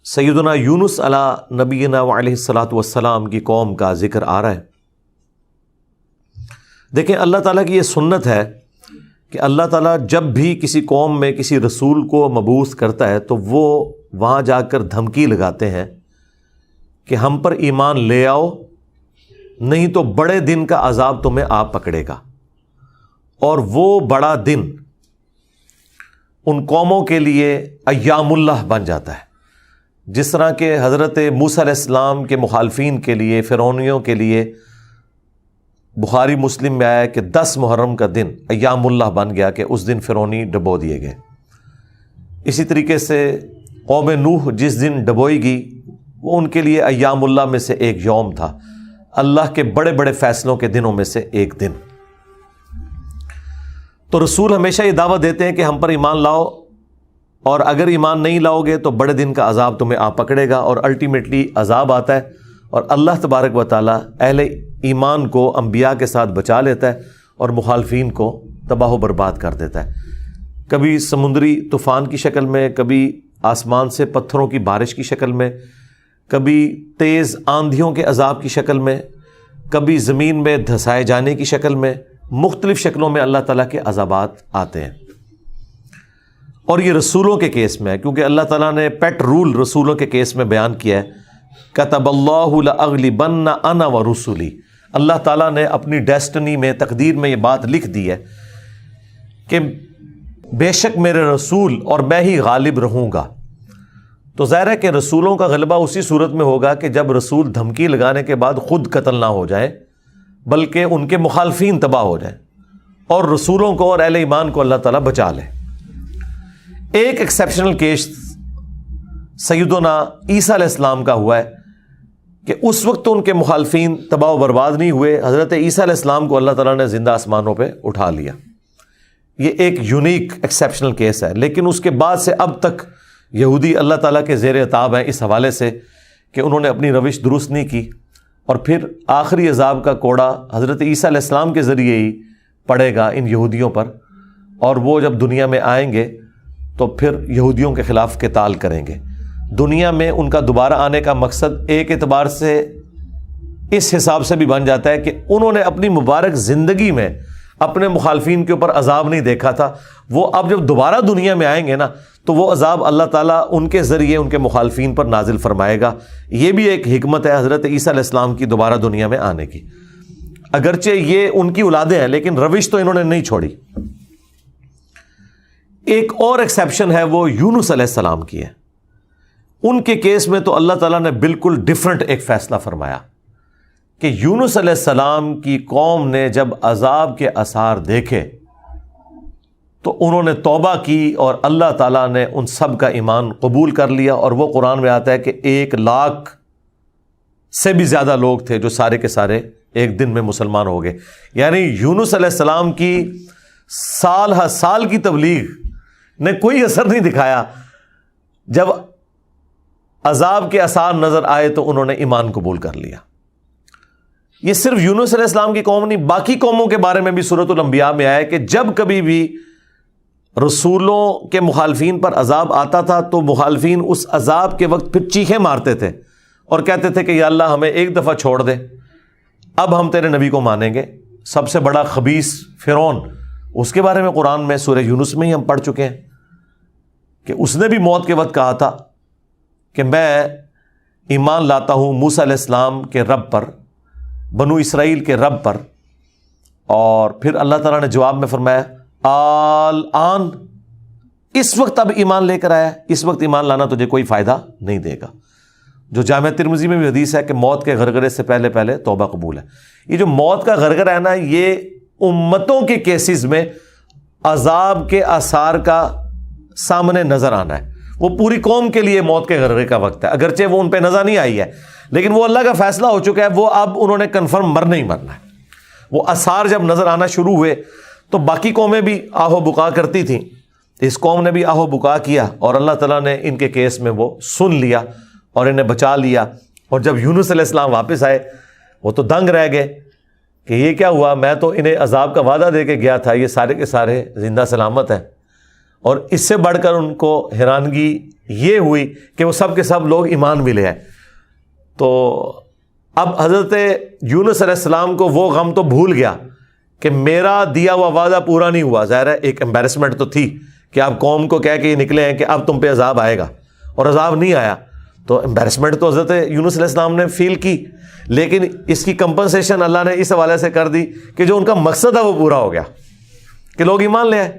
سیدنا یونس علی نبینا علیہ الصلاۃ والسلام کی قوم کا ذکر آ رہا ہے۔ دیکھیں اللہ تعالیٰ کی یہ سنت ہے کہ اللہ تعالیٰ جب بھی کسی قوم میں کسی رسول کو مبعوث کرتا ہے تو وہ وہاں جا کر دھمکی لگاتے ہیں کہ ہم پر ایمان لے آؤ، نہیں تو بڑے دن کا عذاب تمہیں آ پکڑے گا۔ اور وہ بڑا دن ان قوموں کے لیے ایام اللہ بن جاتا ہے، جس طرح کہ حضرت موسیٰ علیہ السلام کے مخالفین کے لیے، فرعونیوں کے لیے بخاری مسلم میں آیا کہ 10 محرم کا دن ایام اللہ بن گیا کہ اس دن فرعونی ڈبو دیے گئے۔ اسی طریقے سے قوم نوح جس دن ڈبوئی گئی وہ ان کے لیے ایام اللہ میں سے ایک یوم تھا، اللہ کے بڑے بڑے فیصلوں کے دنوں میں سے ایک دن۔ تو رسول ہمیشہ یہ دعوت دیتے ہیں کہ ہم پر ایمان لاؤ، اور اگر ایمان نہیں لاؤ گے تو بڑے دن کا عذاب تمہیں آ پکڑے گا، اور الٹیمیٹلی عذاب آتا ہے، اور اللہ تبارک و تعالیٰ اہل ایمان کو انبیاء کے ساتھ بچا لیتا ہے اور مخالفین کو تباہ و برباد کر دیتا ہے، کبھی سمندری طوفان کی شکل میں، کبھی آسمان سے پتھروں کی بارش کی شکل میں، کبھی تیز آندھیوں کے عذاب کی شکل میں، کبھی زمین میں دھسائے جانے کی شکل میں، مختلف شکلوں میں اللہ تعالیٰ کے عذابات آتے ہیں۔ اور یہ رسولوں کے کیس میں ہے، کیونکہ اللہ تعالیٰ نے پیٹ رول رسولوں کے کیس میں بیان کیا ہے، کتب اللہ لأغلبن انا ورسلی، اللہ تعالیٰ نے اپنی ڈیسٹنی میں، تقدیر میں یہ بات لکھ دی ہے کہ بے شک میرے رسول اور میں ہی غالب رہوں گا۔ تو ظاہر ہے کہ رسولوں کا غلبہ اسی صورت میں ہوگا کہ جب رسول دھمکی لگانے کے بعد خود قتل نہ ہو جائیں بلکہ ان کے مخالفین تباہ ہو جائیں، اور رسولوں کو اور اہل ایمان کو اللہ تعالیٰ بچا لے۔ ایک ایکسیپشنل کیس سیدنا عیسیٰ علیہ السلام کا ہوا ہے کہ اس وقت تو ان کے مخالفین تباہ و برباد نہیں ہوئے، حضرت عیسیٰ علیہ السلام کو اللہ تعالیٰ نے زندہ آسمانوں پہ اٹھا لیا۔ یہ ایک یونیک ایکسیپشنل کیس ہے، لیکن اس کے بعد سے اب تک یہودی اللہ تعالیٰ کے زیر عتاب ہیں اس حوالے سے کہ انہوں نے اپنی روش درست نہیں کی، اور پھر آخری عذاب کا کوڑا حضرت عیسیٰ علیہ السلام کے ذریعے ہی پڑے گا ان یہودیوں پر، اور وہ جب دنیا میں آئیں گے تو پھر یہودیوں کے خلاف قتال کریں گے۔ دنیا میں ان کا دوبارہ آنے کا مقصد ایک اعتبار سے اس حساب سے بھی بن جاتا ہے کہ انہوں نے اپنی مبارک زندگی میں اپنے مخالفین کے اوپر عذاب نہیں دیکھا تھا، وہ اب جب دوبارہ دنیا میں آئیں گے نا تو وہ عذاب اللہ تعالیٰ ان کے ذریعے ان کے مخالفین پر نازل فرمائے گا۔ یہ بھی ایک حکمت ہے حضرت عیسیٰ علیہ السلام کی دوبارہ دنیا میں آنے کی، اگرچہ یہ ان کی اولادیں ہیں لیکن روش تو انہوں نے نہیں چھوڑی۔ ایک اور ایکسیپشن ہے وہ یونس علیہ السلام کی ہے۔ ان کے کیس میں تو اللہ تعالیٰ نے بالکل ڈیفرنٹ ایک فیصلہ فرمایا کہ یونس علیہ السلام کی قوم نے جب عذاب کے آثار دیکھے تو انہوں نے توبہ کی، اور اللہ تعالیٰ نے ان سب کا ایمان قبول کر لیا، اور وہ قرآن میں آتا ہے کہ 1,00,000 سے بھی زیادہ لوگ تھے جو سارے کے سارے ایک دن میں مسلمان ہو گئے۔ یعنی یونس علیہ السلام کی سال ہر سال کی تبلیغ نے کوئی اثر نہیں دکھایا، جب عذاب کے آثار نظر آئے تو انہوں نے ایمان قبول کر لیا۔ یہ صرف یونس علیہ السلام کی قوم نہیں، باقی قوموں کے بارے میں بھی سورۃ الانبیاء میں آیا کہ جب کبھی بھی رسولوں کے مخالفین پر عذاب آتا تھا تو مخالفین اس عذاب کے وقت پھر چیخیں مارتے تھے اور کہتے تھے کہ یا اللہ ہمیں ایک دفعہ چھوڑ دے، اب ہم تیرے نبی کو مانیں گے۔ سب سے بڑا خبیث فرعون، اس کے بارے میں قرآن میں سورہ یونس میں ہی ہم پڑھ چکے ہیں کہ اس نے بھی موت کے وقت کہا تھا کہ میں ایمان لاتا ہوں موسیٰ علیہ السلام کے رب پر، بنو اسرائیل کے رب پر، اور پھر اللہ تعالیٰ نے جواب میں فرمایا آن، اس وقت اب ایمان لے کر آیا، اس وقت ایمان لانا تجھے کوئی فائدہ نہیں دے گا۔ جو جامع ترمذی میں بھی حدیث ہے کہ موت کے غرغرے سے پہلے پہلے توبہ قبول ہے۔ یہ جو موت کا غرغرہ ہے نا، یہ امتوں کے کیسز میں عذاب کے آثار کا سامنے نظر آنا ہے۔ وہ پوری قوم کے لیے موت کے غرغرے کا وقت ہے، اگرچہ وہ ان پہ نظر نہیں آئی ہے، لیکن وہ اللہ کا فیصلہ ہو چکا ہے، وہ اب انہوں نے کنفرم مرنا ہی مرنا ہے۔ وہ آثار جب نظر آنا شروع ہوئے تو باقی قومیں بھی آہو بکا کرتی تھیں، اس قوم نے بھی آہو بکا کیا، اور اللہ تعالیٰ نے ان کے کیس میں وہ سن لیا اور انہیں بچا لیا۔ اور جب یونس علیہ السلام واپس آئے وہ تو دنگ رہ گئے کہ یہ کیا ہوا، میں تو انہیں عذاب کا وعدہ دے کے گیا تھا، یہ سارے کے سارے زندہ سلامت ہیں۔ اور اس سے بڑھ کر ان کو حیرانگی یہ ہوئی کہ وہ سب کے سب لوگ ایمان بھی لے آئے. تو اب حضرت یونس علیہ السلام کو وہ غم تو بھول گیا کہ میرا دیا ہوا وعدہ پورا نہیں ہوا. ظاہر ہے ایک امبیرسمنٹ تو تھی کہ آپ قوم کو کہہ کے یہ نکلے ہیں کہ اب تم پہ عذاب آئے گا, اور عذاب نہیں آیا. تو امبیرسمنٹ تو حضرت یونس علیہ السلام نے فیل کی, لیکن اس کی کمپنسیشن اللہ نے اس حوالے سے کر دی کہ جو ان کا مقصد ہے وہ پورا ہو گیا کہ لوگ ایمان لے آئے.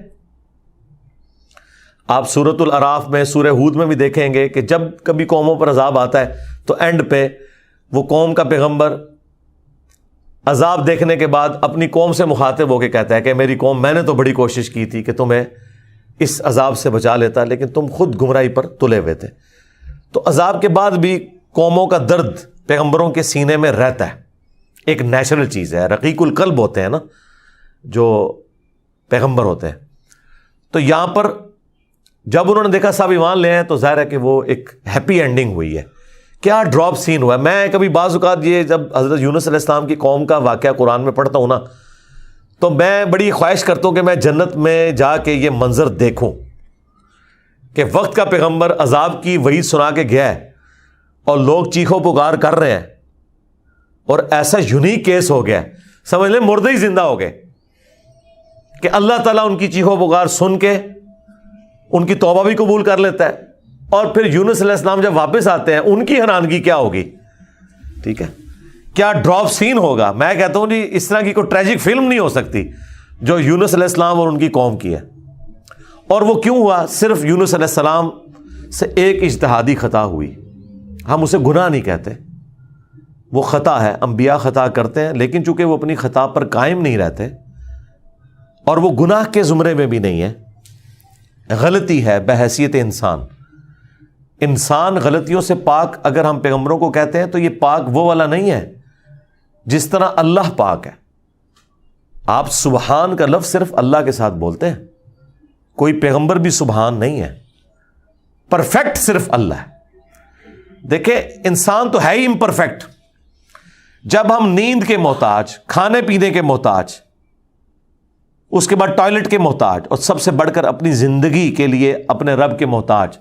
آپ سورۃ الاعراف میں, سورہ ہود میں بھی دیکھیں گے کہ جب کبھی قوموں پر عذاب آتا ہے تو اینڈ پہ وہ قوم کا پیغمبر عذاب دیکھنے کے بعد اپنی قوم سے مخاطب ہو کے کہتا ہے کہ میری قوم, میں نے تو بڑی کوشش کی تھی کہ تمہیں اس عذاب سے بچا لیتا, لیکن تم خود گمراہی پر تلے ہوئے تھے. تو عذاب کے بعد بھی قوموں کا درد پیغمبروں کے سینے میں رہتا ہے, ایک نیچرل چیز ہے. رقیق القلب ہوتے ہیں نا جو پیغمبر ہوتے ہیں. تو یہاں پر جب انہوں نے دیکھا سب ایمان لے ہیں تو ظاہر ہے کہ وہ ایک ہیپی اینڈنگ ہوئی ہے. کیا ڈراپ سین ہوا ہے. میں کبھی بعض اوقات یہ جب حضرت یونس علیہ السلام کی قوم کا واقعہ قرآن میں پڑھتا ہوں نا, تو میں بڑی خواہش کرتا ہوں کہ میں جنت میں جا کے یہ منظر دیکھوں کہ وقت کا پیغمبر عذاب کی وعید سنا کے گیا ہے اور لوگ چیخو پکار کر رہے ہیں, اور ایسا یونیک کیس ہو گیا ہے, سمجھ لیں مردے ہی زندہ ہو گئے, کہ اللہ تعالیٰ ان کی چیخو پکار سن کے ان کی توبہ بھی قبول کر لیتا ہے. اور پھر یونس علیہ السلام جب واپس آتے ہیں ان کی حیرانگی کیا ہوگی. ٹھیک ہے, کیا ڈراپ سین ہوگا. میں کہتا ہوں جی اس طرح کی کوئی ٹریجک فلم نہیں ہو سکتی جو یونس علیہ السلام اور ان کی قوم کی ہے. اور وہ کیوں ہوا؟ صرف یونس علیہ السلام سے ایک اجتہادی خطا ہوئی. ہم اسے گناہ نہیں کہتے, وہ خطا ہے. انبیاء خطا کرتے ہیں, لیکن چونکہ وہ اپنی خطا پر قائم نہیں رہتے اور وہ گناہ کے زمرے میں بھی نہیں ہے, غلطی ہے بحیثیت انسان. انسان غلطیوں سے پاک اگر ہم پیغمبروں کو کہتے ہیں تو یہ پاک وہ والا نہیں ہے جس طرح اللہ پاک ہے. آپ سبحان کا لفظ صرف اللہ کے ساتھ بولتے ہیں, کوئی پیغمبر بھی سبحان نہیں ہے. پرفیکٹ صرف اللہ ہے. دیکھیں انسان تو ہے ہی امپرفیکٹ. جب ہم نیند کے محتاج, کھانے پینے کے محتاج, اس کے بعد ٹوائلٹ کے محتاج, اور سب سے بڑھ کر اپنی زندگی کے لیے اپنے رب کے محتاج,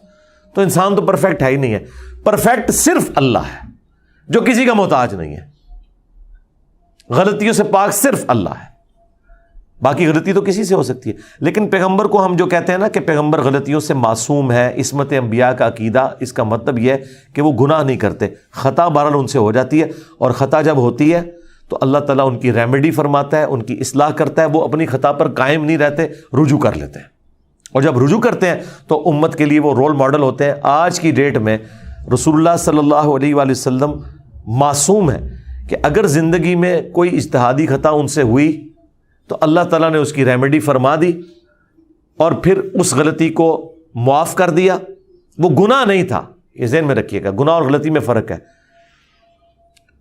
تو انسان تو پرفیکٹ ہے ہی نہیں ہے. پرفیکٹ صرف اللہ ہے جو کسی کا محتاج نہیں ہے. غلطیوں سے پاک صرف اللہ ہے, باقی غلطی تو کسی سے ہو سکتی ہے. لیکن پیغمبر کو ہم جو کہتے ہیں نا کہ پیغمبر غلطیوں سے معصوم ہے, عصمت انبیاء کا عقیدہ, اس کا مطلب یہ ہے کہ وہ گناہ نہیں کرتے. خطا بہرحال ان سے ہو جاتی ہے, اور خطا جب ہوتی ہے تو اللہ تعالیٰ ان کی ریمیڈی فرماتا ہے, ان کی اصلاح کرتا ہے. وہ اپنی خطا پر قائم نہیں رہتے, رجوع کر لیتے ہیں, اور جب رجوع کرتے ہیں تو امت کے لیے وہ رول ماڈل ہوتے ہیں. آج کی ڈیٹ میں رسول اللہ صلی اللہ علیہ وآلہ وسلم معصوم ہے کہ اگر زندگی میں کوئی اجتہادی خطا ان سے ہوئی تو اللہ تعالیٰ نے اس کی ریمیڈی فرما دی اور پھر اس غلطی کو معاف کر دیا. وہ گناہ نہیں تھا, یہ ذہن میں رکھیے گا. گناہ اور غلطی میں فرق ہے.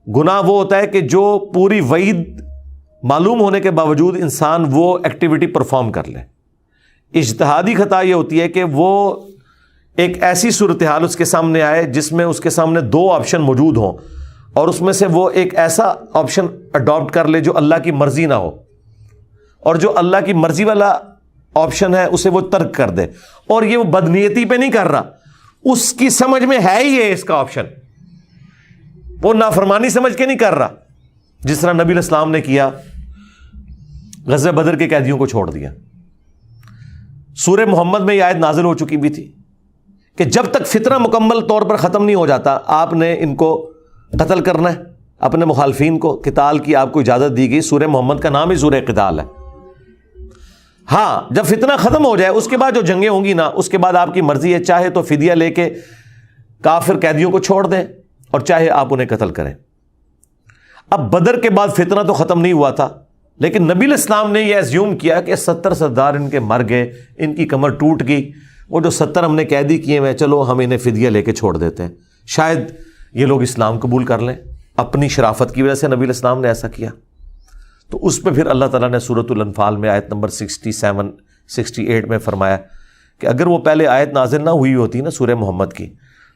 گناہ وہ ہوتا ہے کہ جو پوری وعید معلوم ہونے کے باوجود انسان وہ ایکٹیویٹی پرفارم کر لے. اجتہادی خطا یہ ہوتی ہے کہ وہ ایک ایسی صورتحال اس کے سامنے آئے جس میں اس کے سامنے دو آپشن موجود ہوں, اور اس میں سے وہ ایک ایسا آپشن اڈاپٹ کر لے جو اللہ کی مرضی نہ ہو, اور جو اللہ کی مرضی والا آپشن ہے اسے وہ ترک کر دے. اور یہ وہ بدنیتی پہ نہیں کر رہا, اس کی سمجھ میں ہے ہی ہے اس کا آپشن, وہ نافرمانی سمجھ کے نہیں کر رہا. جس طرح نبی علیہ السلام نے کیا, غزوہ بدر کے قیدیوں کو چھوڑ دیا. سورہ محمد میں یہ آیت نازل ہو چکی بھی تھی کہ جب تک فتنہ مکمل طور پر ختم نہیں ہو جاتا آپ نے ان کو قتل کرنا ہے, اپنے مخالفین کو. قتال کی آپ کو اجازت دی گئی. سورہ محمد کا نام ہی سورہ قتال ہے. ہاں جب فتنہ ختم ہو جائے اس کے بعد جو جنگیں ہوں گی نا, اس کے بعد آپ کی مرضی ہے, چاہے تو فدیہ لے کے کافر قیدیوں کو چھوڑ دیں اور چاہے آپ انہیں قتل کریں. اب بدر کے بعد فتنہ تو ختم نہیں ہوا تھا, لیکن نبی علیہ السلام نے یہ ایزیوم کیا کہ 70 سردار ان کے مر گئے, ان کی کمر ٹوٹ گئی, وہ جو 70 ہم نے قیدی کیے ہوئے, چلو ہم انہیں فدیہ لے کے چھوڑ دیتے ہیں, شاید یہ لوگ اسلام قبول کر لیں. اپنی شرافت کی وجہ سے نبی علیہ السلام نے ایسا کیا. تو اس پہ پھر اللہ تعالیٰ نے سورۃ الانفال میں آیت نمبر 67 68 میں فرمایا کہ اگر وہ پہلے آیت نازل نہ ہوئی ہوتی نا سورہ محمد کی,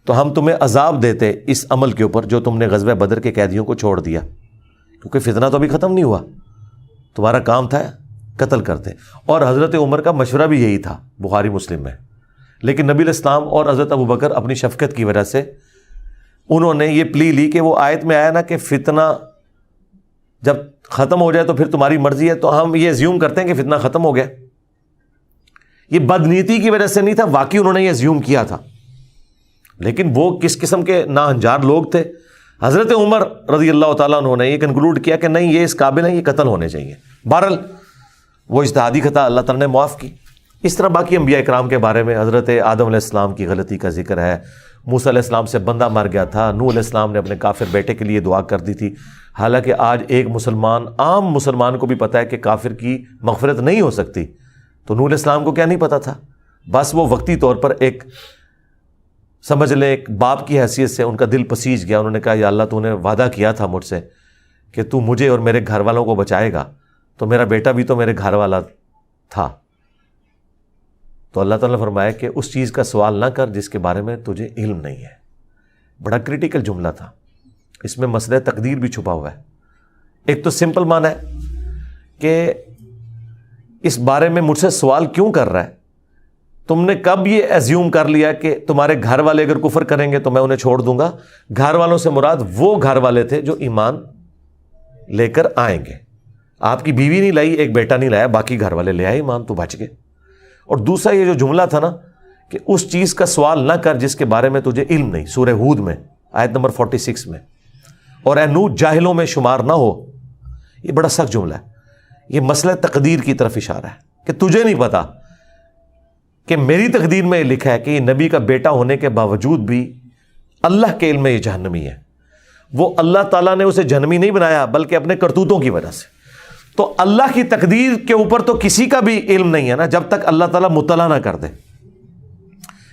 تو ہم تمہیں عذاب دیتے اس عمل کے اوپر جو تم نے غزوہ بدر کے قیدیوں کو چھوڑ دیا, کیونکہ فتنہ تو ابھی ختم نہیں ہوا. تمہارا کام تھا قتل کرتے. اور حضرت عمر کا مشورہ بھی یہی تھا بخاری مسلم میں. لیکن نبی علیہ السلام اور حضرت ابو بکر اپنی شفقت کی وجہ سے انہوں نے یہ پلی لی کہ وہ آیت میں آیا نا کہ فتنہ جب ختم ہو جائے تو پھر تمہاری مرضی ہے, تو ہم یہ ایزیوم کرتے ہیں کہ فتنہ ختم ہو گیا. یہ بدنیتی کی وجہ سے نہیں تھا, واقعی انہوں نے یہ ایزیوم کیا تھا. لیکن وہ کس قسم کے ناہنجار لوگ تھے. حضرت عمر رضی اللہ تعالیٰ عنہ نے یہ کنکلوڈ کیا کہ نہیں, یہ اس قابل ہیں, یہ قتل ہونے چاہیے. بہرحال وہ اجتہادی خطا اللہ تعالیٰ نے معاف کی. اس طرح باقی انبیاء کرام کے بارے میں حضرت آدم علیہ السلام کی غلطی کا ذکر ہے. موسیٰ علیہ السلام سے بندہ مر گیا تھا, نوح علیہ السلام نے اپنے کافر بیٹے کے لیے دعا کر دی تھی. حالانکہ آج ایک مسلمان, عام مسلمان کو بھی پتہ ہے کہ کافر کی مغفرت نہیں ہو سکتی. تو نوح علیہ السلام کو کیا نہیں پتہ تھا؟ بس وہ وقتی طور پر ایک سمجھ لیں ایک باپ کی حیثیت سے ان کا دل پسیج گیا. انہوں نے کہا یا اللہ تو نے وعدہ کیا تھا مجھ سے کہ تو مجھے اور میرے گھر والوں کو بچائے گا, تو میرا بیٹا بھی تو میرے گھر والا تھا. تو اللہ تعالیٰ نے فرمایا کہ اس چیز کا سوال نہ کر جس کے بارے میں تجھے علم نہیں ہے. بڑا کریٹیکل جملہ تھا, اس میں مسئلہ تقدیر بھی چھپا ہوا ہے. ایک تو سمپل معنی ہے کہ اس بارے میں مجھ سے سوال کیوں کر رہا ہے, تم نے کب یہ ایزیوم کر لیا کہ تمہارے گھر والے اگر کفر کریں گے تو میں انہیں چھوڑ دوں گا. گھر والوں سے مراد وہ گھر والے تھے جو ایمان لے کر آئیں گے. آپ کی بیوی نہیں لائی, ایک بیٹا نہیں لایا, باقی گھر والے لے آئے ایمان, تو بچ گئے. اور دوسرا یہ جو جملہ تھا نا کہ اس چیز کا سوال نہ کر جس کے بارے میں تجھے علم نہیں, سورہ ہود میں آیت نمبر 46 میں, اور اے نوح جاہلوں میں شمار نہ ہو. یہ بڑا سخت جملہ ہے. یہ مسئلہ تقدیر کی طرف اشارہ ہے کہ تجھے نہیں پتا کہ میری تقدیر میں یہ لکھا ہے کہ یہ نبی کا بیٹا ہونے کے باوجود بھی اللہ کے علم میں یہ جہنمی ہے. وہ اللہ تعالیٰ نے اسے جہنمی نہیں بنایا بلکہ اپنے کرتوتوں کی وجہ سے. تو اللہ کی تقدیر کے اوپر تو کسی کا بھی علم نہیں ہے نا جب تک اللہ تعالیٰ مطلع نہ کر دے.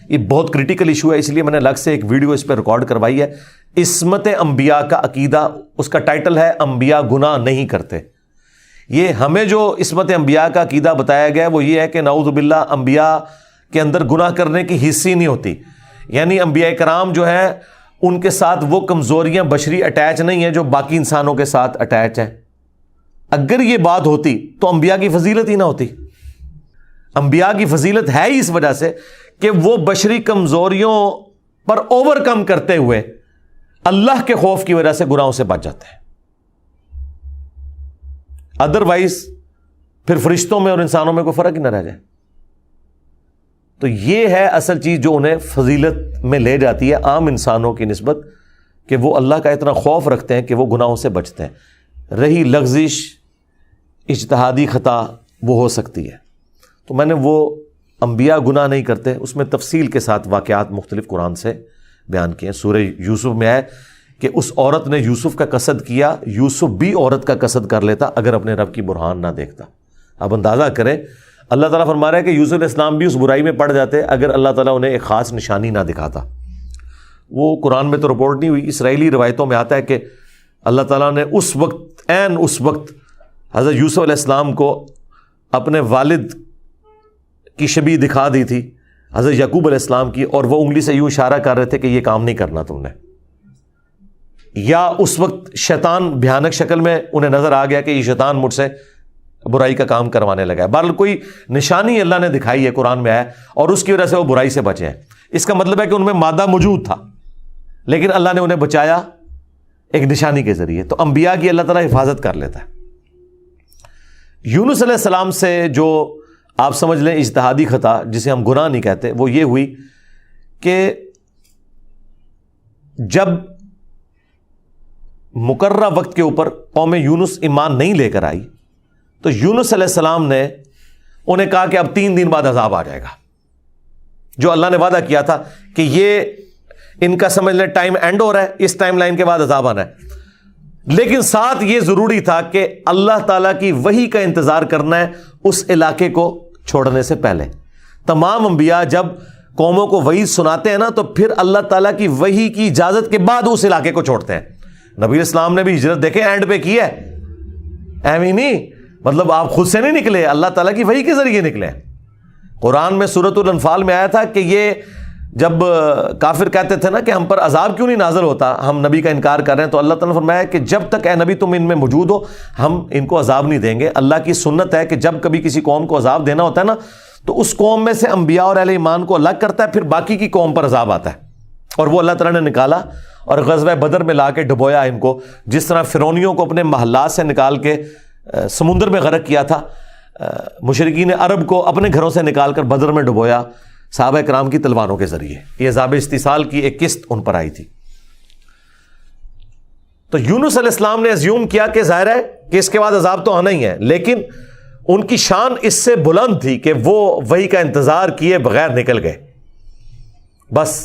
یہ بہت کریٹیکل ایشو ہے, اس لیے میں نے الگ سے ایک ویڈیو اس پہ ریکارڈ کروائی ہے. عصمت انبیاء کا عقیدہ, اس کا ٹائٹل ہے انبیاء گناہ نہیں کرتے. یہ ہمیں جو عصمت انبیاء کا عقیدہ بتایا گیا ہے وہ یہ ہے کہ نعوذ باللہ انبیاء کے اندر گناہ کرنے کی حص ہی نہیں ہوتی. یعنی انبیاء کرام جو ہے ان کے ساتھ وہ کمزوریاں بشری اٹیچ نہیں ہیں جو باقی انسانوں کے ساتھ اٹیچ ہیں. اگر یہ بات ہوتی تو انبیاء کی فضیلت ہی نہ ہوتی. انبیاء کی فضیلت ہے ہی اس وجہ سے کہ وہ بشری کمزوریوں پر اوور کم کرتے ہوئے اللہ کے خوف کی وجہ سے گناہوں سے بچ جاتے ہیں. ادروائز پھر فرشتوں میں اور انسانوں میں کوئی فرق ہی نہ رہ جائے. تو یہ ہے اصل چیز جو انہیں فضیلت میں لے جاتی ہے عام انسانوں کی نسبت, کہ وہ اللہ کا اتنا خوف رکھتے ہیں کہ وہ گناہوں سے بچتے ہیں. رہی لغزش اجتہادی خطا وہ ہو سکتی ہے. تو میں نے وہ انبیاء گناہ نہیں کرتے اس میں تفصیل کے ساتھ واقعات مختلف قرآن سے بیان کیے. سورہ یوسف میں ہے کہ اس عورت نے یوسف کا قصد کیا, یوسف بھی عورت کا قصد کر لیتا اگر اپنے رب کی برہان نہ دیکھتا. اب اندازہ کریں, اللہ تعالیٰ فرما رہا ہے کہ یوسف علیہ السلام بھی اس برائی میں پڑ جاتے اگر اللہ تعالیٰ انہیں ایک خاص نشانی نہ دکھاتا. وہ قرآن میں تو رپورٹ نہیں ہوئی, اسرائیلی روایتوں میں آتا ہے کہ اللہ تعالیٰ نے اس وقت حضرت یوسف علیہ السلام کو اپنے والد کی شبیہ دکھا دی تھی حضرت یعقوب علیہ السلام کی, اور وہ انگلی سے یوں اشارہ کر رہے تھے کہ یہ کام نہیں کرنا تم نے. یا اس وقت شیطان بھیانک شکل میں انہیں نظر آ گیا کہ یہ شیطان مجھ سے برائی کا کام کروانے لگا ہے. بہرحال کوئی نشانی اللہ نے دکھائی ہے, قرآن میں ہے, اور اس کی وجہ سے وہ برائی سے بچے ہیں. اس کا مطلب ہے کہ ان میں مادہ موجود تھا لیکن اللہ نے انہیں بچایا ایک نشانی کے ذریعے. تو انبیاء کی اللہ تعالیٰ حفاظت کر لیتا ہے. یونس علیہ السلام سے جو آپ سمجھ لیں اجتہادی خطا جسے ہم گناہ نہیں کہتے, وہ یہ ہوئی کہ جب مقررہ وقت کے اوپر قوم یونس ایمان نہیں لے کر آئی تو یونس علیہ السلام نے انہیں کہا کہ اب 3 دن بعد عذاب آ جائے گا, جو اللہ نے وعدہ کیا تھا کہ یہ ان کا سمجھ لیں ٹائم اینڈ ہو رہا ہے, اس ٹائم لائن کے بعد عذاب آنا ہے. لیکن ساتھ یہ ضروری تھا کہ اللہ تعالیٰ کی وحی کا انتظار کرنا ہے اس علاقے کو چھوڑنے سے پہلے. تمام انبیاء جب قوموں کو وحی سناتے ہیں نا تو پھر اللہ تعالیٰ کی وحی کی اجازت کے بعد اس علاقے کو چھوڑتے ہیں. نبی اسلام نے بھی ہجرت دیکھیں اینڈ پہ کی ہے, ایویں نہیں, مطلب آپ خود سے نہیں نکلے, اللہ تعالیٰ کی وحی کے ذریعے نکلے. قرآن میں سورۃ الانفال میں آیا تھا کہ یہ جب کافر کہتے تھے نا کہ ہم پر عذاب کیوں نہیں نازل ہوتا، ہم نبی کا انکار کر رہے ہیں، تو اللہ تعالیٰ نے فرمایا کہ جب تک اے نبی تم ان میں موجود ہو ہم ان کو عذاب نہیں دیں گے۔ اللہ کی سنت ہے کہ جب کبھی کسی قوم کو عذاب دینا ہوتا ہے نا تو اس قوم میں سے انبیاء اور اہل ایمان کو الگ کرتا ہے، پھر باقی کی قوم پر عذاب آتا ہے، اور وہ اللہ تعالیٰ نے نکالا اور غزوہ بدر میں لا کے ڈبویا ان کو، جس طرح فرعونیوں کو اپنے محلات سے نکال کے سمندر میں غرق کیا تھا، مشرکین عرب کو اپنے گھروں سے نکال کر بدر میں ڈبویا صحابہ کرام کی تلواروں کے ذریعے۔ یہ عذاب استیصال کی ایک قسط ان پر آئی تھی۔ تو یونس علیہ السلام نے ازیوم کیا کہ ظاہر ہے کہ اس کے بعد عذاب تو آنا ہی ہے، لیکن ان کی شان اس سے بلند تھی کہ وہ وحی کا انتظار کیے بغیر نکل گئے۔ بس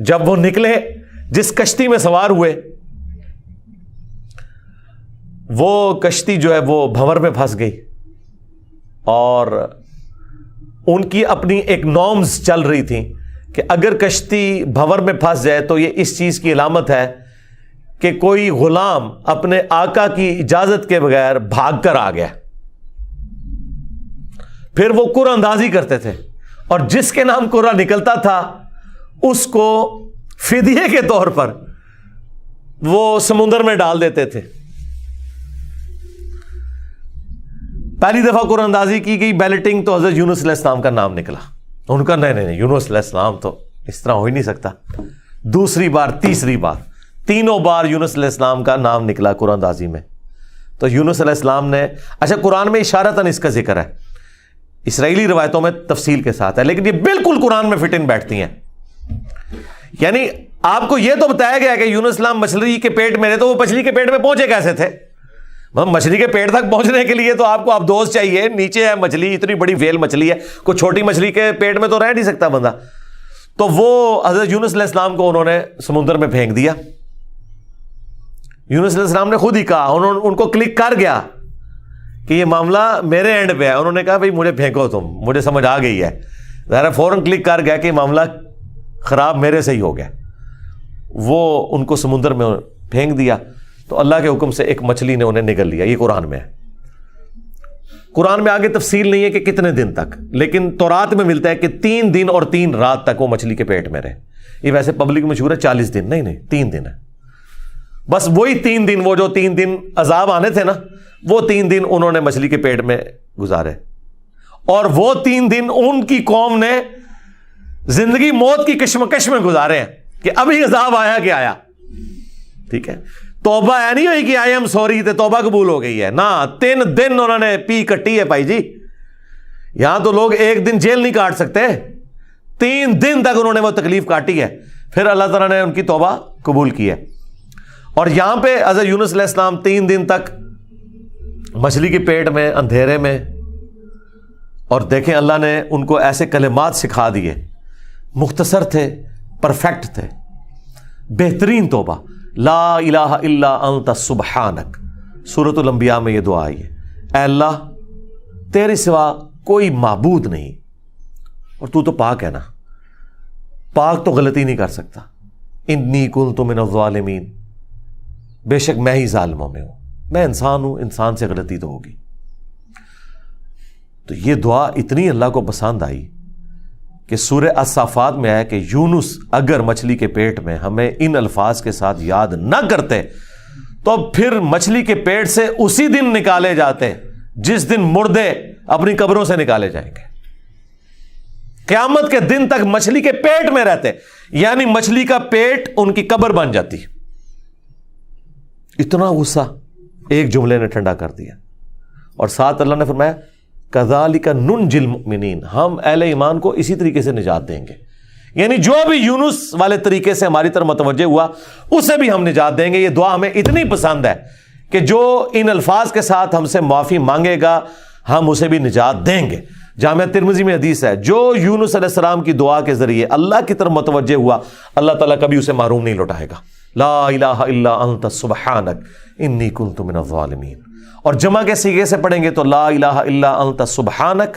جب وہ نکلے، جس کشتی میں سوار ہوئے، وہ کشتی جو ہے وہ بھنور میں پھنس گئی، اور ان کی اپنی ایک نارمز چل رہی تھیں کہ اگر کشتی بھنور میں پھنس جائے تو یہ اس چیز کی علامت ہے کہ کوئی غلام اپنے آقا کی اجازت کے بغیر بھاگ کر آ گیا۔ پھر وہ قرعہ اندازی کرتے تھے، اور جس کے نام قرعہ نکلتا تھا اس کو فدیے کے طور پر وہ سمندر میں ڈال دیتے تھے۔ پہلی دفعہ قرعہ اندازی کی گئی، بیلٹنگ، تو حضرت یونس علیہ السلام کا نام نکلا۔ ان کا نہیں یونس علیہ السلام تو اس طرح ہو ہی نہیں سکتا۔ دوسری بار، تیسری بار، تینوں بار یونس علیہ السلام کا نام نکلا قرعہ اندازی میں۔ تو یونس علیہ السلام نے، اچھا قرآن میں اشارتاً اس کا ذکر ہے، اسرائیلی روایتوں میں تفصیل کے ساتھ ہے، لیکن یہ بالکل قرآن میں فٹ ان بیٹھتی ہیں۔ یعنی آپ کو یہ تو بتایا گیا کہ یونس السلام مچھلی کے پیٹ میں رہے، تو وہ مچھلی کے پیٹ میں پہنچے کیسے تھے؟ مچھلی کے پیٹ تک پہنچنے کے لیے تو آپ کو دوست چاہیے، نیچے ہے مچھلی، اتنی بڑی ویل مچھلی ہے، کوئی چھوٹی مچھلی کے پیٹ میں تو رہ نہیں سکتا بندہ۔ تو وہ حضرت یونس علیہ السلام کو انہوں نے سمندر میں پھینک دیا۔ یونس علیہ السلام نے خود ہی کہا، ان کو کلک کر گیا کہ یہ معاملہ میرے اینڈ پہ ہے۔ انہوں نے کہا بھائی مجھے پھینکو، تم، مجھے سمجھ آ گئی ہے، ظاہر فوراً کلک کر گیا کہ معاملہ خراب میرے سے ہی ہو گیا۔ وہ ان کو سمندر میں پھینک دیا، تو اللہ کے حکم سے ایک مچھلی نے انہیں نگل لیا۔ یہ قرآن میں ہے۔ قرآن میں آگے تفصیل نہیں ہے کہ کتنے دن تک، لیکن تورات میں ملتا ہے کہ 3 دن اور 3 رات تک وہ مچھلی کے پیٹ میں رہے۔ یہ ویسے پبلک مشہور ہے 40 دن، نہیں 3 دن ہے بس۔ وہی 3 دن، وہ جو 3 دن عذاب آنے تھے نا، وہ 3 دن انہوں نے مچھلی کے پیٹ میں گزارے، اور وہ 3 دن ان کی قوم نے زندگی موت کی کشمکش میں گزارے ہیں کہ ابھی عذاب آیا کہ آیا۔ ٹھیک ہے، توبہ ہے نہیں ہوئی کہ آئی ایم سوری تے توبہ قبول ہو گئی ہے، نہ 3 دن انہوں نے پی کٹی ہے بھائی جی۔ یہاں تو لوگ 1 دن جیل نہیں کاٹ سکتے، 3 دن تک انہوں نے وہ تکلیف کاٹی ہے، پھر اللہ تعالیٰ نے ان کی توبہ قبول کی ہے۔ اور یہاں پہ حضرت یونس علیہ السلام 3 دن تک مچھلی کے پیٹ میں، اندھیرے میں، اور دیکھیں اللہ نے ان کو ایسے کلمات سکھا دیے، مختصر تھے، پرفیکٹ تھے، بہترین توبہ، لا الہ الا انت سبحانک۔ سورۃ الانبیاء میں یہ دعا آئی ہے، اے اللہ تیرے سوا کوئی معبود نہیں، اور تو پاک ہے نا، پاک تو غلطی نہیں کر سکتا۔ انی کنت من الظالمین، بے شک میں ہی ظالموں میں ہوں، میں انسان ہوں، انسان سے غلطی تو ہوگی۔ تو یہ دعا اتنی اللہ کو پسند آئی کہ سورہ الصافات میں آیا کہ یونس اگر مچھلی کے پیٹ میں ہمیں ان الفاظ کے ساتھ یاد نہ کرتے تو پھر مچھلی کے پیٹ سے اسی دن نکالے جاتے جس دن مردے اپنی قبروں سے نکالے جائیں گے۔ قیامت کے دن تک مچھلی کے پیٹ میں رہتے، یعنی مچھلی کا پیٹ ان کی قبر بن جاتی۔ اتنا غصہ ایک جملے نے ٹھنڈا کر دیا، اور ساتھ اللہ نے فرمایا کذالک ننجی المؤمنین، ہم اہل ایمان کو اسی طریقے سے نجات دیں گے۔ یعنی جو بھی یونس والے طریقے سے ہماری طرف متوجہ ہوا اسے بھی ہم نجات دیں گے۔ یہ دعا ہمیں اتنی پسند ہے کہ جو ان الفاظ کے ساتھ ہم سے معافی مانگے گا ہم اسے بھی نجات دیں گے۔ جامعہ ترمذی میں حدیث ہے، جو یونس علیہ السلام کی دعا کے ذریعے اللہ کی طرف متوجہ ہوا اللہ تعالیٰ کبھی اسے محروم نہیں لوٹائے گا۔ لا الہ الا انت سبحانک انی کنت من الظالمین۔ اور جمع کے سیغے سے پڑھیں گے تو لا الہ الا انت سبحانک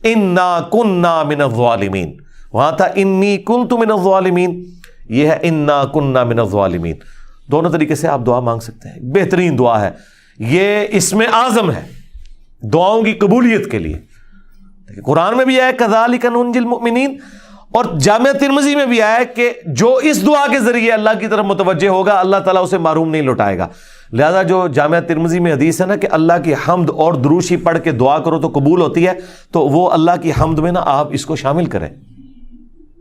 انا کننا من الظالمین۔ وہاں تھا انی کنت من الظالمین، یہ ہے انا کننا من الظالمین۔ دونوں طریقے سے آپ دعا مانگ سکتے ہیں، بہترین دعا ہے یہ، اسم اعظم ہے دعاؤں کی قبولیت کے لیے۔ قرآن میں بھی ہے کذالک ننجی المؤمنین، اور جامعہ ترمذی میں بھی آیا کہ جو اس دعا کے ذریعے اللہ کی طرف متوجہ ہوگا اللہ تعالیٰ اسے محروم نہیں لوٹائے گا. لہذا جو جامعہ ترمذی میں حدیث ہے نا کہ اللہ کی حمد اور دروشی پڑھ کے دعا کرو تو قبول ہوتی ہے, تو وہ اللہ کی حمد میں نا آپ اس کو شامل کریں,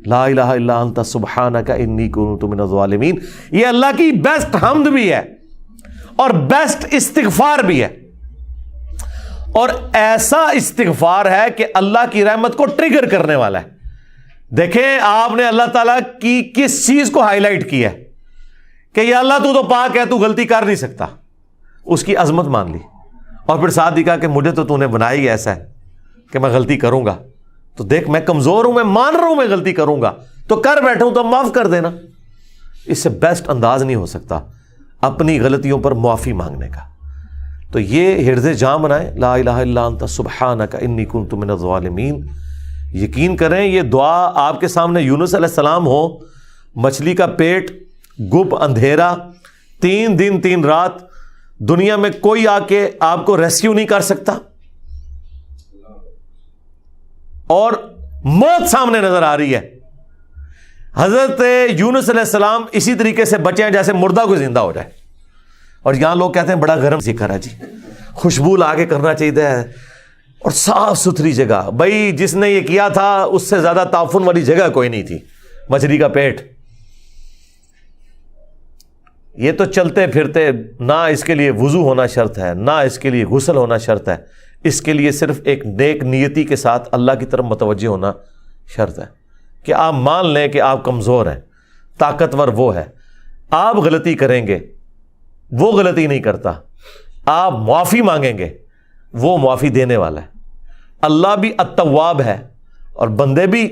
لا الہ الا انت سبحانک انی کنت من الظالمین. یہ اللہ کی بیسٹ حمد بھی ہے اور بیسٹ استغفار بھی ہے, اور ایسا استغفار ہے کہ اللہ کی رحمت کو ٹریگر کرنے والا ہے. دیکھیں آپ نے اللہ تعالیٰ کی کس چیز کو ہائی لائٹ کی ہے کہ یا اللہ تو پاک ہے, تو غلطی کر نہیں سکتا, اس کی عظمت مان لی, اور پھر ساتھ ہی کہا کہ مجھے تو نے بنایا ہی ایسا ہے کہ میں غلطی کروں گا, تو دیکھ میں کمزور ہوں, میں مان رہا ہوں میں غلطی کروں گا, تو کر بیٹھا ہوں تو معاف کر دینا. اس سے بیسٹ انداز نہیں ہو سکتا اپنی غلطیوں پر معافی مانگنے کا. تو یہ حرز جاں بنائیں, لا الہ الا انت سبحانک انی کنت من الظالمین. یقین کریں یہ دعا آپ کے سامنے یونس علیہ السلام ہو, مچھلی کا پیٹ, گپ اندھیرا, 3 دن 3 رات, دنیا میں کوئی آ کے آپ کو ریسکیو نہیں کر سکتا, اور موت سامنے نظر آ رہی ہے. حضرت یونس علیہ السلام اسی طریقے سے بچے ہیں جیسے مردہ کو زندہ ہو جائے, اور یہاں لوگ کہتے ہیں بڑا گرم ذکر ہے جی, خوشبو لا کے کرنا چاہیے, اور صاف ستھری جگہ. بھائی جس نے یہ کیا تھا اس سے زیادہ تعفن والی جگہ کوئی نہیں تھی, مچھلی کا پیٹ. یہ تو چلتے پھرتے, نہ اس کے لیے وضو ہونا شرط ہے, نہ اس کے لیے غسل ہونا شرط ہے, اس کے لیے صرف ایک نیک نیتی کے ساتھ اللہ کی طرف متوجہ ہونا شرط ہے کہ آپ مان لیں کہ آپ کمزور ہیں, طاقتور وہ ہے. آپ غلطی کریں گے, وہ غلطی نہیں کرتا. آپ معافی مانگیں گے, وہ معافی دینے والا ہے. اللہ بھی التواب ہے اور بندے بھی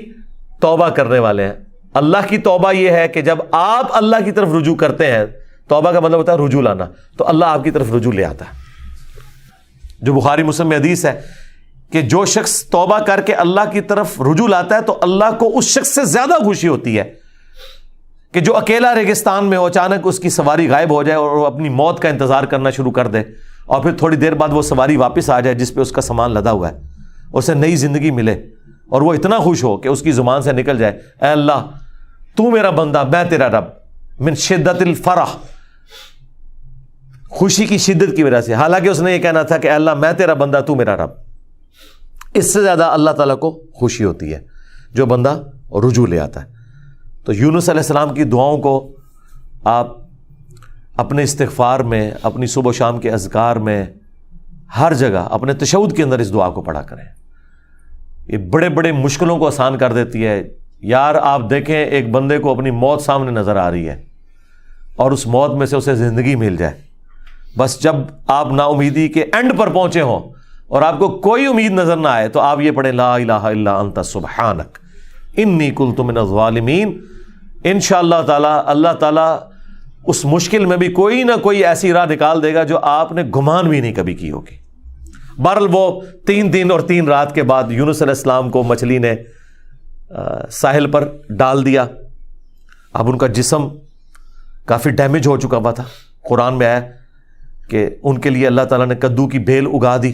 توبہ کرنے والے ہیں. اللہ کی توبہ یہ ہے کہ جب آپ اللہ کی طرف رجوع کرتے ہیں, توبہ کا مطلب ہوتا ہے رجوع لانا, تو اللہ آپ کی طرف رجوع لے آتا ہے. جو بخاری مسلم میں حدیث ہے کہ جو شخص توبہ کر کے اللہ کی طرف رجوع لاتا ہے تو اللہ کو اس شخص سے زیادہ خوشی ہوتی ہے کہ جو اکیلا ریگستان میں ہو, اچانک اس کی سواری غائب ہو جائے اور وہ اپنی موت کا انتظار کرنا شروع کر دے, اور پھر تھوڑی دیر بعد وہ سواری واپس آ جائے جس پہ اس کا سامان لدا ہوا ہے, اسے نئی زندگی ملے, اور وہ اتنا خوش ہو کہ اس کی زبان سے نکل جائے, اے اللہ تو میرا بندہ میں تیرا رب, من شدت الفرح, خوشی کی شدت کی وجہ سے. حالانکہ اس نے یہ کہنا تھا کہ اے اللہ میں تیرا بندہ تو میرا رب. اس سے زیادہ اللہ تعالیٰ کو خوشی ہوتی ہے جو بندہ رجوع لے آتا ہے. تو یونس علیہ السلام کی دعاؤں کو آپ اپنے استغفار میں, اپنی صبح و شام کے اذکار میں, ہر جگہ اپنے تشہد کے اندر اس دعا کو پڑھا کریں. یہ بڑے بڑے مشکلوں کو آسان کر دیتی ہے. یار آپ دیکھیں ایک بندے کو اپنی موت سامنے نظر آ رہی ہے اور اس موت میں سے اسے زندگی مل جائے, بس جب آپ نا امیدی کے اینڈ پر پہنچے ہوں اور آپ کو کوئی امید نظر نہ آئے تو آپ یہ پڑھیں, لا الہ الا انت سبحانک انی کنت من الظالمین. انشاءاللہ تعالی اللہ تعالیٰ اس مشکل میں بھی کوئی نہ کوئی ایسی راہ نکال دے گا جو آپ نے گمان بھی نہیں کبھی کی ہوگی. بہرحال وہ 3 دن اور 3 رات کے بعد یونس علیہ السلام کو مچھلی نے ساحل پر ڈال دیا. اب ان کا جسم کافی ڈیمیج ہو چکا ہوا تھا. قرآن میں آیا کہ ان کے لیے اللہ تعالیٰ نے کدو کی بیل اگا دی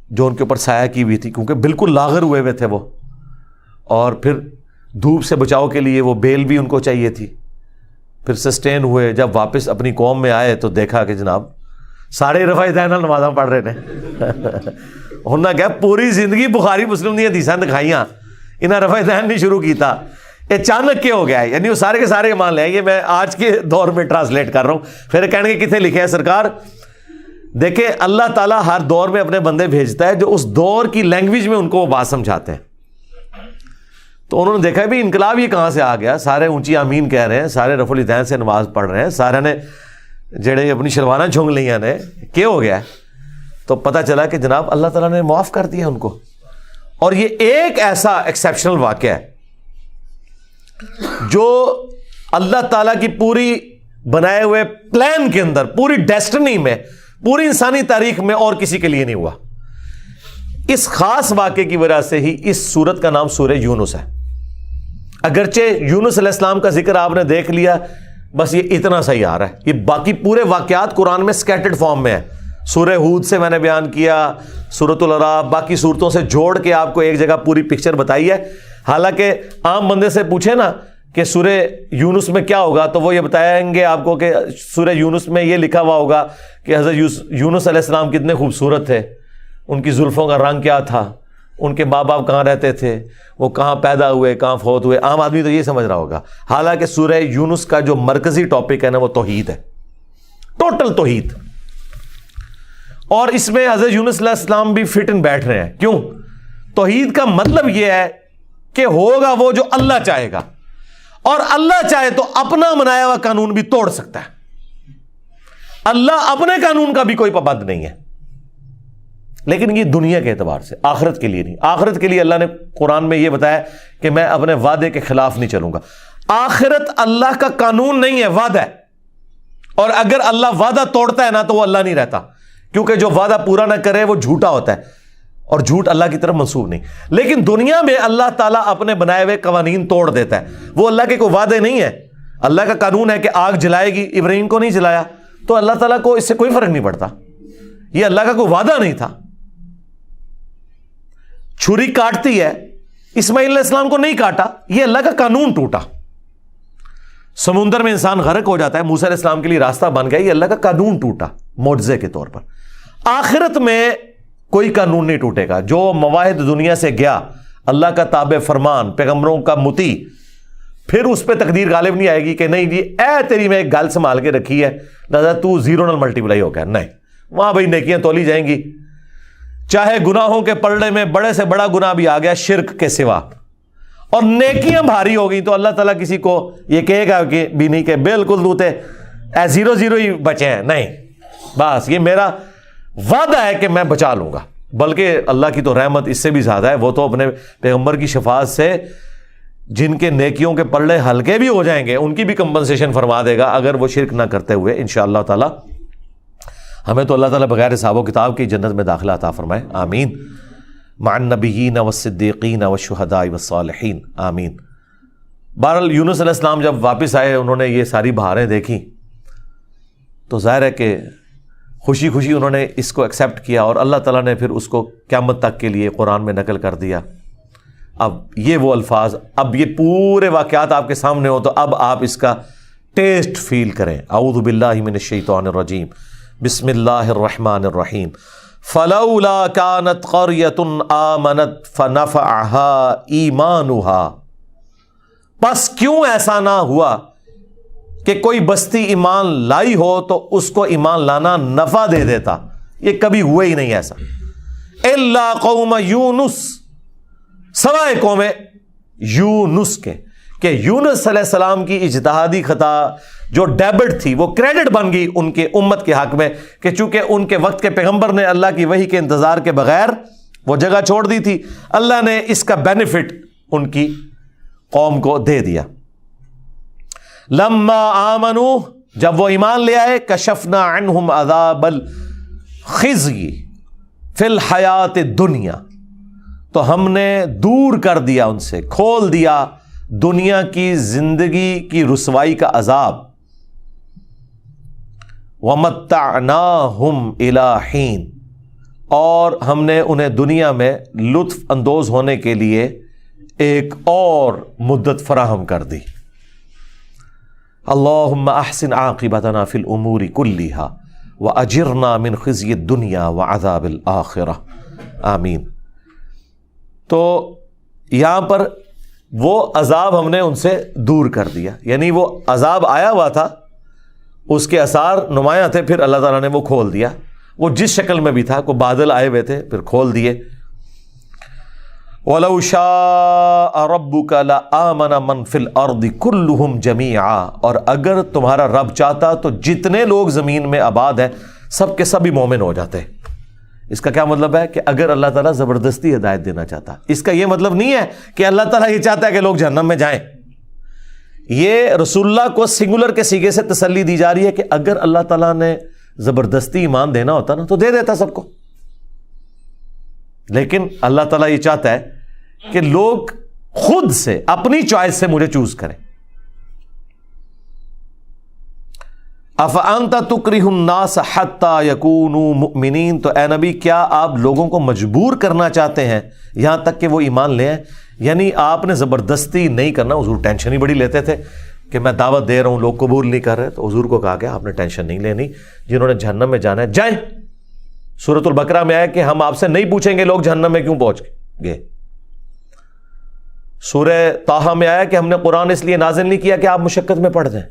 جو ان کے اوپر سایہ کی ہوئی تھی, کیونکہ بالکل لاغر ہوئے تھے وہ, اور پھر دھوپ سے بچاؤ کے لیے وہ بیل بھی ان کو چاہیے تھی. پھر سسٹین ہوئے, جب واپس اپنی قوم میں آئے تو دیکھا کہ جناب سارے رفع دین نمازاں پڑھ رہے ہیں. انہوں نے کہا پوری زندگی بخاری مسلم دی حدیثاں دکھائیاں, انہیں رفع دین نہیں شروع کیتا, اچانک کیا ہو گیا ہے؟ یعنی وہ سارے کے سارے مان لیں. یہ میں آج کے دور میں ٹرانسلیٹ کر رہا ہوں. پھر کہنے کے کتنے لکھے ہیں سرکار, دیکھیں اللہ تعالیٰ ہر دور میں اپنے بندے بھیجتا ہے جو اس دور کی لینگویج میں ان کو وہ بات سمجھاتے ہیں. تو انہوں نے دیکھا بھی انقلاب یہ کہاں سے آ گیا, سارے اونچی آمین کہہ رہے ہیں, سارے رفع الیدین سے نماز پڑھ رہے ہیں, سارے نے جڑے اپنی شلواریں جھونگ لیاں نے, کیا ہو گیا ہے؟ تو پتہ چلا کہ جناب اللہ تعالیٰ نے معاف کر دیا ان کو. اور یہ ایک ایسا ایکسیپشنل واقعہ ہے جو اللہ تعالیٰ کی پوری بنائے ہوئے پلان کے اندر, پوری ڈیسٹنی میں, پوری انسانی تاریخ میں اور کسی کے لیے نہیں ہوا. اس خاص واقعے کی وجہ سے ہی اس سورت کا نام سورہ یونس ہے. اگرچہ یونس علیہ السلام کا ذکر آپ نے دیکھ لیا, بس یہ اتنا صحیح آ رہا ہے. یہ باقی پورے واقعات قرآن میں سکیٹرڈ فارم میں ہے. سورہ ہود سے میں نے بیان کیا, سورۃ الاعراف, باقی صورتوں سے جوڑ کے آپ کو ایک جگہ پوری پکچر بتائی ہے. حالانکہ عام بندے سے پوچھے نا کہ سورہ یونس میں کیا ہوگا تو وہ یہ بتائیں گے آپ کو کہ سورہ یونس میں یہ لکھا ہوا ہوگا کہ حضرت یونس علیہ السلام کتنے خوبصورت تھے، ان کی زلفوں کا رنگ کیا تھا، ان کے ماں باپ کہاں رہتے تھے، وہ کہاں پیدا ہوئے، کہاں فوت ہوئے. عام آدمی تو یہ سمجھ رہا ہوگا. حالانکہ سورہ یونس کا جو مرکزی ٹاپک ہے نا وہ توحید ہے، ٹوٹل توحید. اور اس میں حضرت یونس علیہ السلام بھی فٹ ان بیٹھ رہے ہیں. کیوں؟ توحید کا مطلب یہ ہے کہ ہوگا وہ جو اللہ چاہے گا، اور اللہ چاہے تو اپنا بنایا ہوا قانون بھی توڑ سکتا ہے. اللہ اپنے قانون کا بھی کوئی پابند نہیں ہے. لیکن یہ دنیا کے اعتبار سے، آخرت کے لیے نہیں. آخرت کے لیے اللہ نے قرآن میں یہ بتایا کہ میں اپنے وعدے کے خلاف نہیں چلوں گا. آخرت اللہ کا قانون نہیں ہے، وعدہ ہے. اور اگر اللہ وعدہ توڑتا ہے نا تو وہ اللہ نہیں رہتا، کیونکہ جو وعدہ پورا نہ کرے وہ جھوٹا ہوتا ہے، اور جھوٹ اللہ کی طرف منسوب نہیں. لیکن دنیا میں اللہ تعالیٰ اپنے بنائے ہوئے قوانین توڑ دیتا ہے. وہ اللہ کے کوئی وعدے نہیں ہے. اللہ کا قانون ہے کہ آگ جلائے گی، ابراہیم کو نہیں جلایا تو اللہ تعالیٰ کو اس سے کوئی فرق نہیں پڑتا. یہ اللہ کا کوئی وعدہ نہیں تھا. چھری کاٹتی ہے، اسماعیل علیہ السلام کو نہیں کاٹا، یہ اللہ کا قانون ٹوٹا. سمندر میں انسان غرق ہو جاتا ہے، موسیٰ علیہ السلام کے لیے راستہ بن گیا، یہ اللہ کا قانون ٹوٹا معجزے کے طور پر. آخرت میں کوئی قانون نہیں ٹوٹے گا. جو مواہد دنیا سے گیا، اللہ کا تابع فرمان، پیغمبروں کا مطیع، پھر اس پہ تقدیر غالب نہیں آئے گی کہ نہیں جی اے تیری میں ایک گل سنبھال کے رکھی ہے لہذا تو زیرو نل ملٹیپلائی ہو گیا. نہیں، وہاں بھائی نیکیاں تولی جائیں گی. چاہے گناہوں کے پلڑے میں بڑے سے بڑا گناہ بھی آ گیا شرک کے سوا، اور نیکیاں بھاری ہو گئی تو اللہ تعالیٰ کسی کو یہ کہے گا کہ بھی نہیں کہ بالکل دوتے اے زیرو زیرو ہی بچے ہیں. نہیں، بس یہ میرا وعدہ ہے کہ میں بچا لوں گا. بلکہ اللہ کی تو رحمت اس سے بھی زیادہ ہے. وہ تو اپنے پیغمبر کی شفاعت سے جن کے نیکیوں کے پلڑے ہلکے بھی ہو جائیں گے ان کی بھی کمپنسیشن فرما دے گا اگر وہ شرک نہ کرتے ہوئے. انشاءاللہ تعالی ہمیں تو اللہ تعالیٰ بغیر حساب و کتاب کی جنت میں داخلہ عطا فرمائے. آمین. مع النبیین والصدیقین والشہداء والصالحین. آمین. بہرحال یونس علیہ السلام جب واپس آئے، انہوں نے یہ ساری بہاریں دیکھی تو ظاہر ہے کہ خوشی خوشی انہوں نے اس کو ایکسیپٹ کیا، اور اللہ تعالیٰ نے پھر اس کو قیامت تک کے لیے قرآن میں نقل کر دیا. اب یہ وہ الفاظ، اب یہ پورے واقعات آپ کے سامنے ہو تو اب آپ اس کا ٹیسٹ فیل کریں. اعوذ باللہ من الشیطان الرجیم، بسم اللہ الرحمن الرحیم. فلولا كانت قرية آمنت فنفعها ایمانها، پس کیوں ایسا نہ ہوا کہ کوئی بستی ایمان لائی ہو تو اس کو ایمان لانا نفع دے دیتا. یہ کبھی ہوا ہی نہیں ایسا. الا قوم یونس، سوائے قوم یونس کے، کہ یونس علیہ السلام کی اجتہادی خطا جو ڈیبٹ تھی وہ کریڈٹ بن گئی ان کے امت کے حق میں، کہ چونکہ ان کے وقت کے پیغمبر نے اللہ کی وحی کے انتظار کے بغیر وہ جگہ چھوڑ دی تھی، اللہ نے اس کا بینیفٹ ان کی قوم کو دے دیا. لما آمنوا، جب وہ ایمان لے آئے، کشفنا عنہم عذاب الخزی فی الحیات الدنیا، تو ہم نے دور کر دیا ان سے، کھول دیا دنیا کی زندگی کی رسوائی کا عذاب. وَمَتَّعْنَاهُمْ إِلَىٰ حِينٍ، اور ہم نے انہیں دنیا میں لطف اندوز ہونے کے لیے ایک اور مدت فراہم کر دی. اللہم احسن عاقبتنا فی الامور کلیہا واجرنا من خزی الدنیا وعذاب الآخرہ. آمین. تو یہاں پر وہ عذاب ہم نے ان سے دور کر دیا، یعنی وہ عذاب آیا ہوا تھا، اس کے آثار نمایاں تھے، پھر اللہ تعالیٰ نے وہ کھول دیا. وہ جس شکل میں بھی تھا، کوئی بادل آئے ہوئے تھے پھر کھول دیے. وَلَوْ شَاءَ رَبُّكَ لَآمَنَ مَنْ فِي الْأَرْضِ كُلُّهُمْ جَمِيعًا، اور اگر تمہارا رب چاہتا تو جتنے لوگ زمین میں آباد ہیں سب کے سب ہی مومن ہو جاتے. اس کا کیا مطلب ہے کہ اگر اللہ تعالیٰ زبردستی ہدایت دینا چاہتا، اس کا یہ مطلب نہیں ہے کہ اللہ تعالیٰ یہ چاہتا ہے کہ لوگ جہنم میں جائیں. یہ رسول اللہ کو سنگولر کے سیغے سے تسلی دی جا رہی ہے کہ اگر اللہ تعالیٰ نے زبردستی ایمان دینا ہوتا نا تو دے دیتا سب کو، لیکن اللہ تعالیٰ یہ چاہتا ہے کہ لوگ خود سے اپنی چوائس سے مجھے چوز کریں. افانت تکرہ الناس حتی یکونوا مؤمنین، تو اے نبی کیا آپ لوگوں کو مجبور کرنا چاہتے ہیں یہاں تک کہ وہ ایمان لے آئیں؟ یعنی آپ نے زبردستی نہیں کرنا. حضور ٹینشن ہی بڑی لیتے تھے کہ میں دعوت دے رہا ہوں، لوگ قبول نہیں کر رہے، تو حضور کو کہا کہ آپ نے ٹینشن نہیں لینی، جنہوں نے جہنم میں جانا ہے جائیں. سورۃ البقرہ میں آیا کہ ہم آپ سے نہیں پوچھیں گے لوگ جہنم میں کیوں پہنچ گئے. سورہ طٰہٰ میں آیا کہ ہم نے قرآن اس لیے نازل نہیں کیا کہ آپ مشقت میں پڑ جائیں.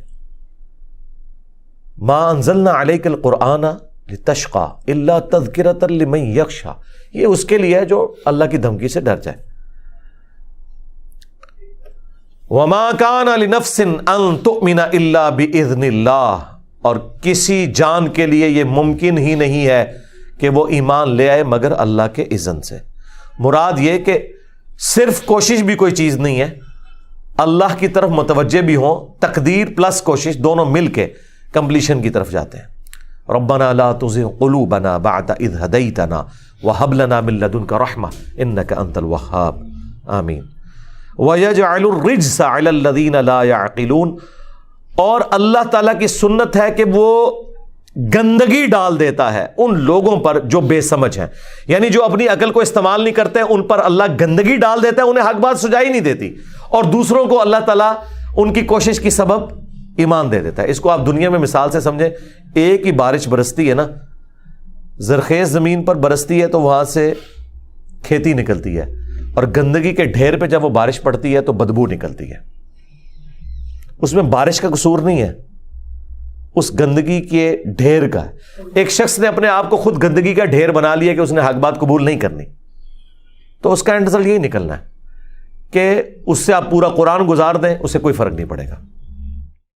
ما انزلنا علیک القرآن لتشقى الا تذکرۃ لمن یخشی، یہ اس کے لیے ہے جو اللہ کی دھمکی سے ڈر جائے. وما كان لنفس ان تؤمن الا باذن اللہ، اور کسی جان کے لیے یہ ممکن ہی نہیں ہے کہ وہ ایمان لے آئے مگر اللہ کے اذن سے. مراد یہ کہ صرف کوشش بھی کوئی چیز نہیں ہے، اللہ کی طرف متوجہ بھی ہوں، تقدیر پلس کوشش دونوں مل کے کمپلیشن کی طرف جاتے ہیں. ربنا لا تزغ قلوبنا بعد اذ ہدیتنا وہب لنا من لدنک رحمہ انک انت الوہاب. آمین. وَيَجْعَلُ الرِّجْسَ عَلَى الَّذِينَ لَا يَعْقِلُونَ، اور اللہ تعالیٰ کی سنت ہے کہ وہ گندگی ڈال دیتا ہے ان لوگوں پر جو بے سمجھ ہیں، یعنی جو اپنی عقل کو استعمال نہیں کرتے ان پر اللہ گندگی ڈال دیتا ہے، انہیں حق بات سجائی نہیں دیتی، اور دوسروں کو اللہ تعالیٰ ان کی کوشش کی سبب ایمان دے دیتا ہے. اس کو آپ دنیا میں مثال سے سمجھیں. ایک ہی بارش برستی ہے نا، زرخیز زمین پر برستی ہے تو وہاں سے کھیتی نکلتی ہے، اور گندگی کے ڈھیر پہ جب وہ بارش پڑتی ہے تو بدبو نکلتی ہے. اس میں بارش کا قصور نہیں ہے، اس گندگی کے ڈھیر کا ہے. ایک شخص نے اپنے آپ کو خود گندگی کا ڈھیر بنا لیا کہ اس نے حق بات قبول نہیں کرنی، تو اس کا اینڈ رزلٹ یہی نکلنا ہے کہ اس سے آپ پورا قرآن گزار دیں، اسے کوئی فرق نہیں پڑے گا.